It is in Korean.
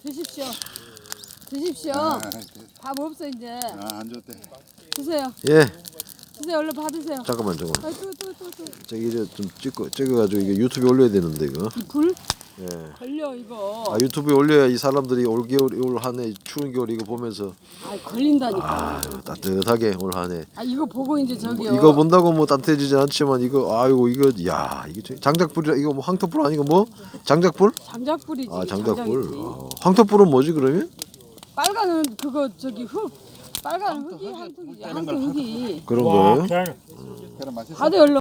드십시오. 드십시오. 밥 없어 이제. 안 줬대. 드세요. 예. 드세요. 얼른 받으세요. 잠깐만. 또. 저기 이제 좀 찍어가지고 이게 유튜브에 올려야 되는데 이거. 이 불? 예. 걸려 이거. 아 유튜브에 올려야 이 사람들이 올 한 해 추운 겨울 이거 보면서 걸린다니까. 따뜻하게 올 한 해. 이거 보고 이제 저기요. 이거 본다고 뭐 따뜻해지지 않지만 이거 아이고 이거 야 이게 장작불이라 이거 뭐 황토불 아니고 뭐 장작불? 장작불이지. 아 장작불. 장작이지. 황토불은 뭐지 그러면? 빨간은 그거 저기 흙. 빨간 흙이 한통이지. 한통 흙이. 그런 거예요? 그럼 맛있어. 다들 얼른.